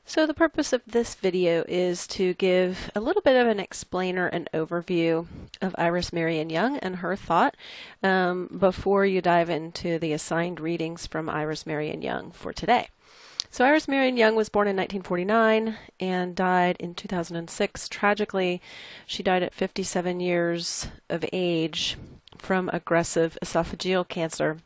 So the purpose of this video is to give a little bit of an explainer and overview of Iris Marion Young and her thought before you dive into the assigned readings from Iris Marion Young for today. So Iris Marion Young was born in 1949 and died in 2006. Tragically, she died at 57 years of age from aggressive esophageal cancer.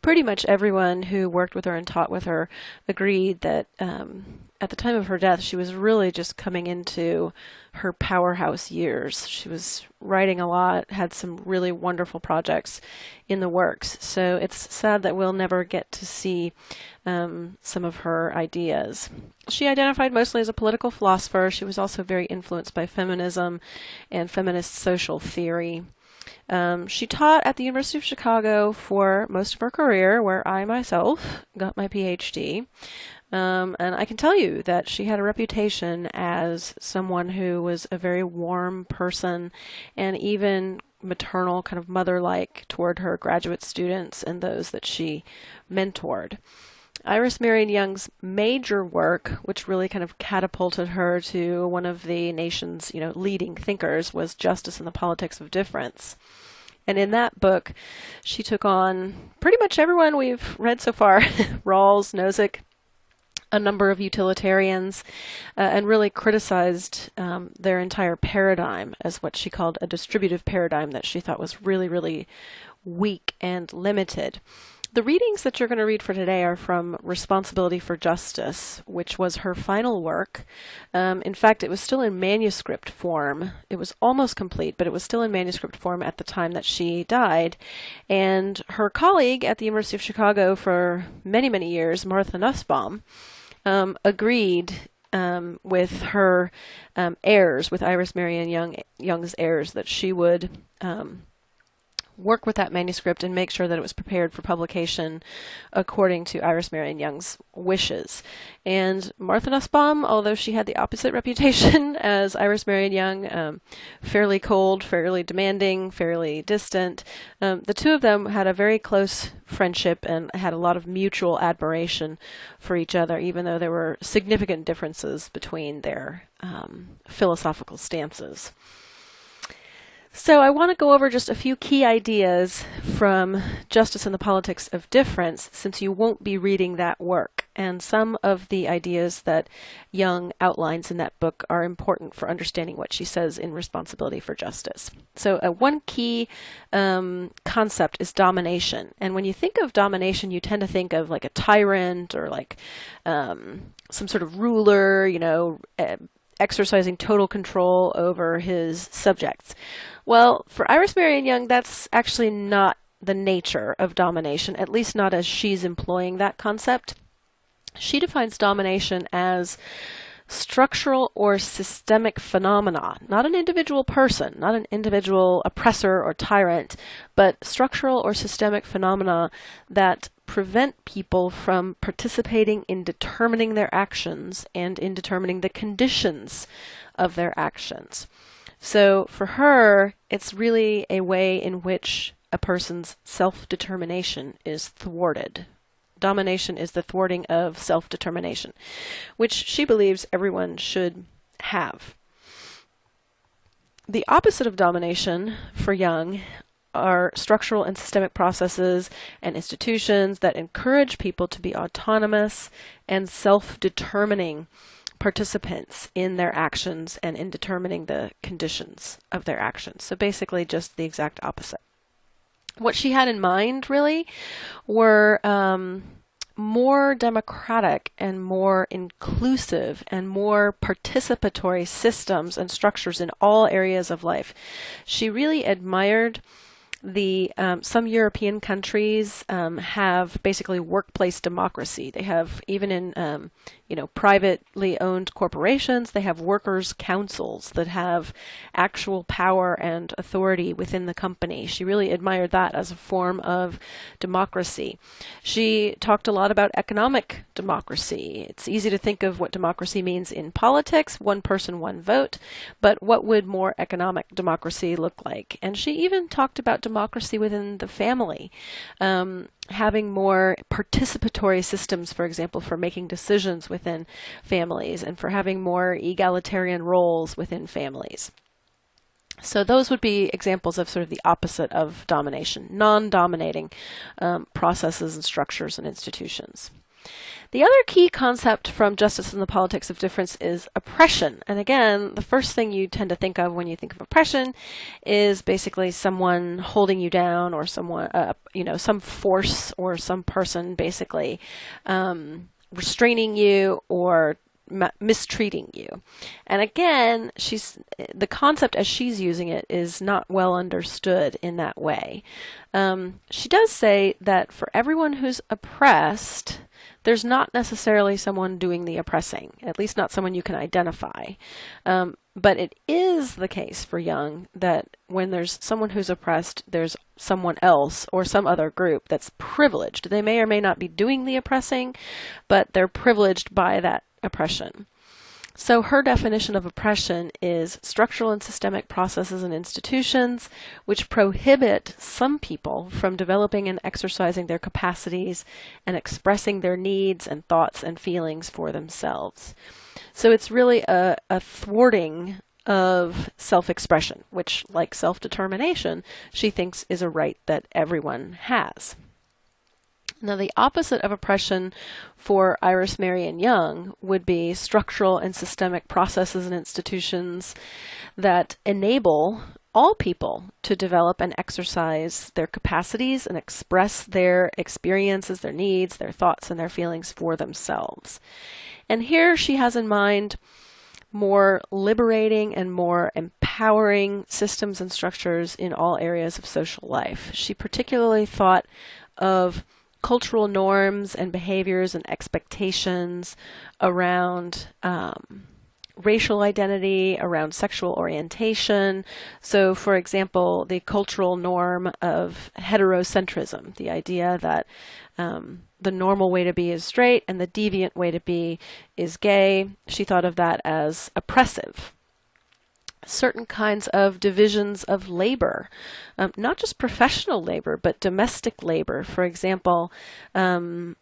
Pretty much everyone who worked with her and taught with her agreed that at the time of her death, she was really just coming into her powerhouse years. She was writing a lot, had some really wonderful projects in the works. So it's sad that we'll never get to see some of her ideas. She identified mostly as a political philosopher. She was also very influenced by feminism and feminist social theory. She taught at the University of Chicago for most of her career, where I myself got my PhD. And I can tell you that she had a reputation as someone who was a very warm person and even maternal, kind of mother-like toward her graduate students and those that she mentored. Iris Marion Young's major work, which really kind of catapulted her to one of the nation's, leading thinkers, was Justice and the Politics of Difference. And in that book, she took on pretty much everyone we've read so far, Rawls, Nozick, a number of utilitarians, and really criticized their entire paradigm as what she called a distributive paradigm that she thought was really, really weak and limited. The readings that you're going to read for today are from Responsibility for Justice, which was her final work. In fact, it was still in manuscript form. It was almost complete, but it was still in manuscript form at the time that she died. And her colleague at the University of Chicago for many, many years, Martha Nussbaum, agreed with her heirs, with Iris Marion Young's heirs, that she would work with that manuscript and make sure that it was prepared for publication according to Iris Marion Young's wishes. And Martha Nussbaum, although she had the opposite reputation as Iris Marion Young, fairly cold, fairly demanding, fairly distant, the two of them had a very close friendship and had a lot of mutual admiration for each other, even though there were significant differences between their philosophical stances. So I want to go over just a few key ideas from Justice and the Politics of Difference, since you won't be reading that work. And some of the ideas that Young outlines in that book are important for understanding what she says in Responsibility for Justice. So one key concept is domination. And when you think of domination, you tend to think of like a tyrant or like some sort of ruler, exercising total control over his subjects. Well, for Iris Marion Young, that's actually not the nature of domination, at least not as she's employing that concept. She defines domination as structural or systemic phenomena, not an individual person, not an individual oppressor or tyrant, but structural or systemic phenomena that prevent people from participating in determining their actions and in determining the conditions of their actions. So for her, it's really a way in which a person's self-determination is thwarted. Domination is the thwarting of self-determination, which she believes everyone should have. The opposite of domination for Young are structural and systemic processes and institutions that encourage people to be autonomous and self-determining participants in their actions and in determining the conditions of their actions. So basically just the exact opposite. What she had in mind really were more democratic and more inclusive and more participatory systems and structures in all areas of life. She really admired some European countries have basically workplace democracy. They have, even in privately owned corporations, they have workers' councils that have actual power and authority within the company. She really admired that as a form of democracy. She talked a lot about economic democracy. It's easy to think of what democracy means in politics, one person, one vote, but what would more economic democracy look like? And she even talked about democracy within the family. having more participatory systems, for example, for making decisions within families and for having more egalitarian roles within families. So those would be examples of sort of the opposite of domination, non-dominating processes and structures and institutions. The other key concept from Justice and the Politics of Difference is oppression. And again, the first thing you tend to think of when you think of oppression is basically someone holding you down, or someone, some force or some person basically restraining you or mistreating you. And again, the concept as she's using it is not well understood in that way. She does say that for everyone who's oppressed, there's not necessarily someone doing the oppressing, at least not someone you can identify. But it is the case for Young that when there's someone who's oppressed, there's someone else or some other group that's privileged. They may or may not be doing the oppressing, but they're privileged by that oppression. So her definition of oppression is structural and systemic processes and institutions which prohibit some people from developing and exercising their capacities and expressing their needs and thoughts and feelings for themselves. So it's really a thwarting of self-expression, which, like self-determination, she thinks is a right that everyone has. Now, the opposite of oppression for Iris Marion Young would be structural and systemic processes and institutions that enable all people to develop and exercise their capacities and express their experiences, their needs, their thoughts, and their feelings for themselves. And here she has in mind more liberating and more empowering systems and structures in all areas of social life. She particularly thought of cultural norms and behaviors and expectations around racial identity, around sexual orientation. So, for example, the cultural norm of heterocentrism, the idea that the normal way to be is straight and the deviant way to be is gay. She thought of that as oppressive. Certain kinds of divisions of labor, not just professional labor, but domestic labor. For example, when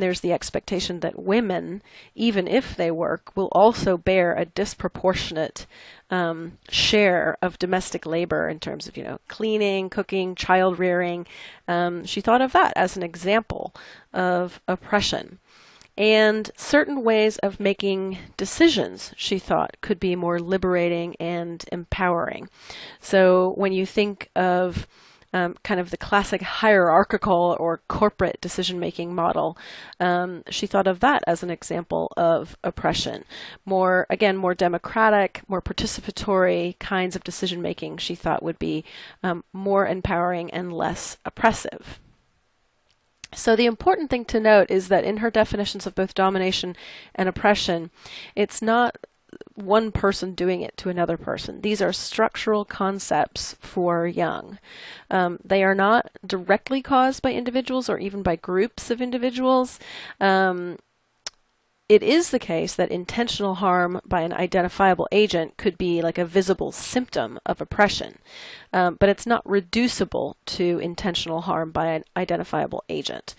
there's the expectation that women, even if they work, will also bear a disproportionate share of domestic labor in terms of, cleaning, cooking, child rearing. She thought of that as an example of oppression. And certain ways of making decisions, she thought, could be more liberating and empowering. So when you think of kind of the classic hierarchical or corporate decision-making model, she thought of that as an example of oppression. More democratic, more participatory kinds of decision-making she thought would be more empowering and less oppressive. So the important thing to note is that in her definitions of both domination and oppression, it's not one person doing it to another person. These are structural concepts for Young. They are not directly caused by individuals or even by groups of individuals. It is the case that intentional harm by an identifiable agent could be like a visible symptom of oppression, but it's not reducible to intentional harm by an identifiable agent.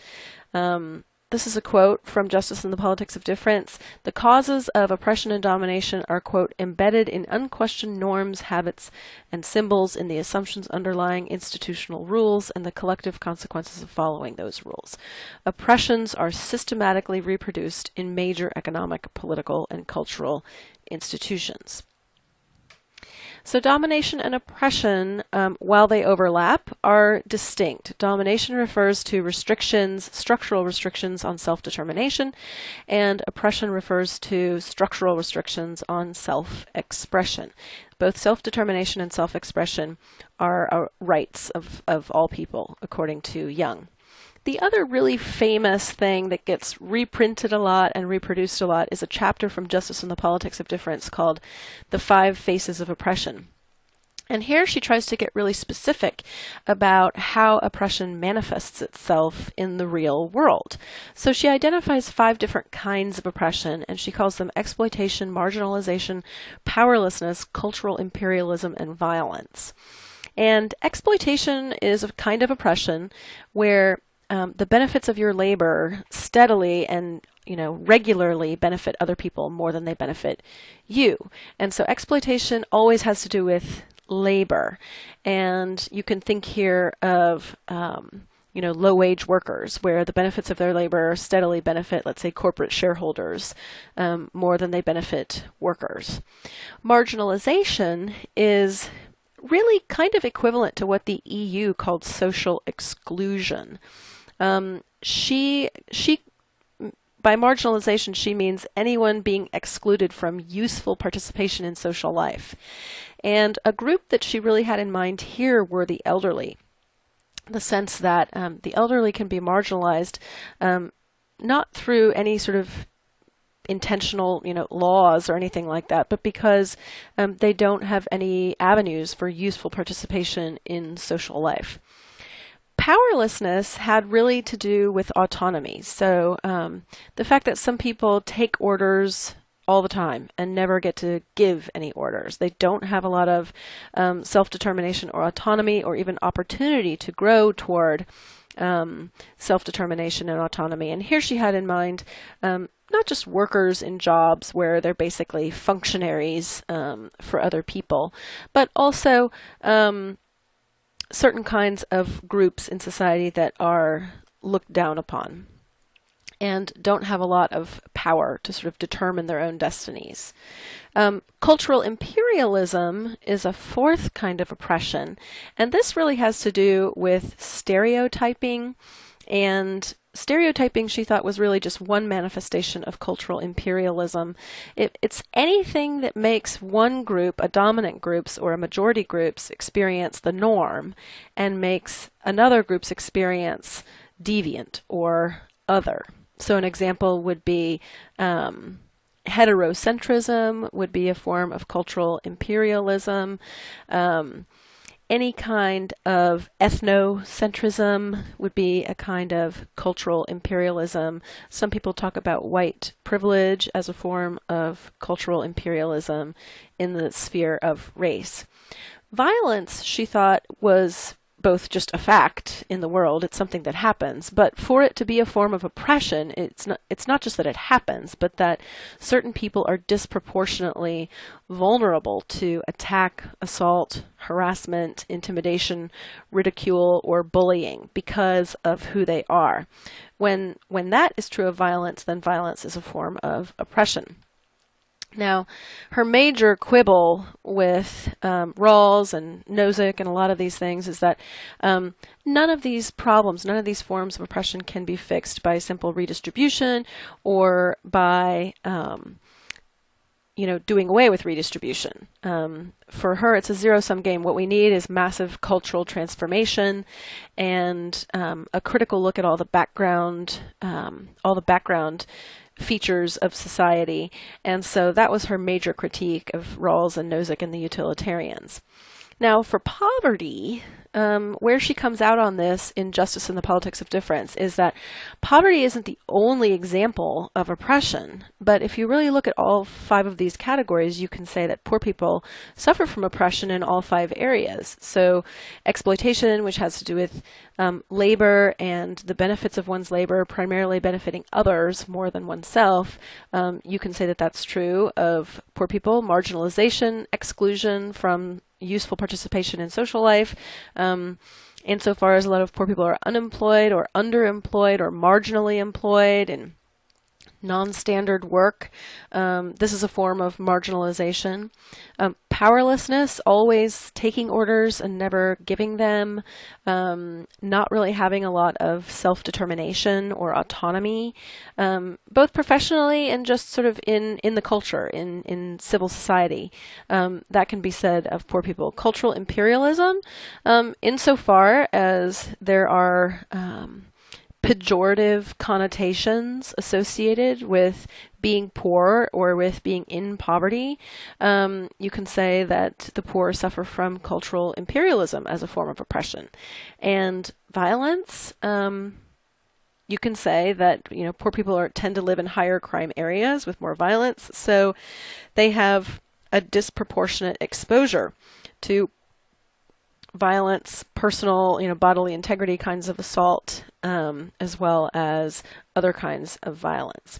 This is a quote from Justice and the Politics of Difference. The causes of oppression and domination are, quote, embedded in unquestioned norms, habits, and symbols in the assumptions underlying institutional rules and the collective consequences of following those rules. Oppressions are systematically reproduced in major economic, political, and cultural institutions. So domination and oppression, while they overlap, are distinct. Domination refers to restrictions, structural restrictions on self-determination, and oppression refers to structural restrictions on self-expression. Both self-determination and self-expression are rights of all people, according to Young. The other really famous thing that gets reprinted a lot and reproduced a lot is a chapter from Justice and the Politics of Difference called The 5 Faces of Oppression. And here she tries to get really specific about how oppression manifests itself in the real world. So she identifies 5 different kinds of oppression, and she calls them exploitation, marginalization, powerlessness, cultural imperialism, and violence. And exploitation is a kind of oppression where the benefits of your labor steadily and regularly benefit other people more than they benefit you. And so exploitation always has to do with labor. And you can think here of low-wage workers, where the benefits of their labor steadily benefit, let's say, corporate shareholders more than they benefit workers. Marginalization is really kind of equivalent to what the EU called social exclusion. By marginalization, she means anyone being excluded from useful participation in social life. And a group that she really had in mind here were the elderly. The sense that the elderly can be marginalized not through any sort of intentional laws or anything like that, but because they don't have any avenues for useful participation in social life. Powerlessness had really to do with autonomy. So the fact that some people take orders all the time and never get to give any orders. They don't have a lot of self-determination or autonomy or even opportunity to grow toward self-determination and autonomy. And here she had in mind not just workers in jobs where they're basically functionaries for other people, but also certain kinds of groups in society that are looked down upon and don't have a lot of power to sort of determine their own destinies. Cultural imperialism is a fourth kind of oppression, and this really has to do with stereotyping. And stereotyping, she thought, was really just one manifestation of cultural imperialism. It's anything that makes one group, a dominant group's or a majority group's, experience the norm and makes another group's experience deviant or other. So an example would be heterocentrism would be a form of cultural imperialism. Any kind of ethnocentrism would be a kind of cultural imperialism. Some people talk about white privilege as a form of cultural imperialism in the sphere of race. Violence, she thought, was both just a fact in the world. It's something that happens, but for it to be a form of oppression, it's not just that it happens, but that certain people are disproportionately vulnerable to attack, assault, harassment, intimidation, ridicule, or bullying because of who they are. When that is true of violence, then violence is a form of oppression. Now, her major quibble with Rawls and Nozick and a lot of these things is that none of these problems, none of these forms of oppression can be fixed by simple redistribution or by doing away with redistribution. For her, it's a zero-sum game. What we need is massive cultural transformation and a critical look at all the background features of society. And so that was her major critique of Rawls and Nozick and the utilitarians. Now, for poverty, where she comes out on this in Justice and the Politics of Difference is that poverty isn't the only example of oppression, but if you really look at all 5 of these categories, you can say that poor people suffer from oppression in all 5 areas. So exploitation, which has to do with labor and the benefits of one's labor primarily benefiting others more than oneself, you can say that that's true of poor people. Marginalization, exclusion from useful participation in social life, insofar as a lot of poor people are unemployed or underemployed or marginally employed and non-standard work. This is a form of marginalization. Powerlessness, always taking orders and never giving them, not really having a lot of self-determination or autonomy, both professionally and just sort of in the culture, in civil society. That can be said of poor people. Cultural imperialism, insofar as there are pejorative connotations associated with being poor or with being in poverty, you can say that the poor suffer from cultural imperialism as a form of oppression. And violence, you can say that poor people tend to live in higher crime areas with more violence, so they have a disproportionate exposure to violence, personal, bodily integrity kinds of assault, as well as other kinds of violence.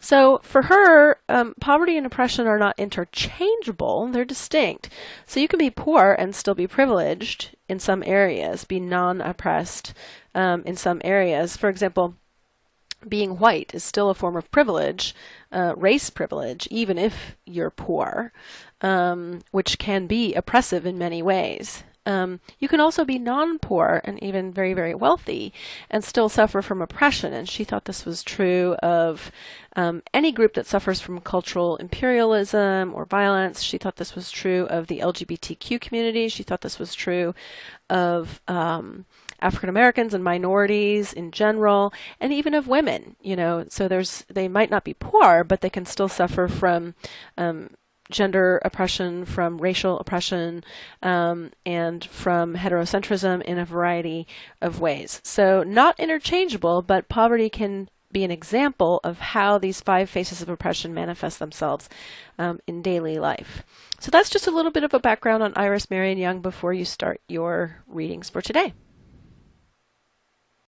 So for her, poverty and oppression are not interchangeable, they're distinct. So you can be poor and still be privileged in some areas, be non-oppressed in some areas. For example, being white is still a form of privilege, race privilege, even if you're poor, which can be oppressive in many ways. You can also be non-poor and even very, very wealthy and still suffer from oppression. And she thought this was true of any group that suffers from cultural imperialism or violence. She thought this was true of the LGBTQ community. She thought this was true of African Americans and minorities in general, and even of women. So they might not be poor, but they can still suffer from gender oppression, from racial oppression, and from heterocentrism in a variety of ways. So not interchangeable, but poverty can be an example of how these 5 faces of oppression manifest themselves in daily life. So that's just a little bit of a background on Iris Marion Young before you start your readings for today.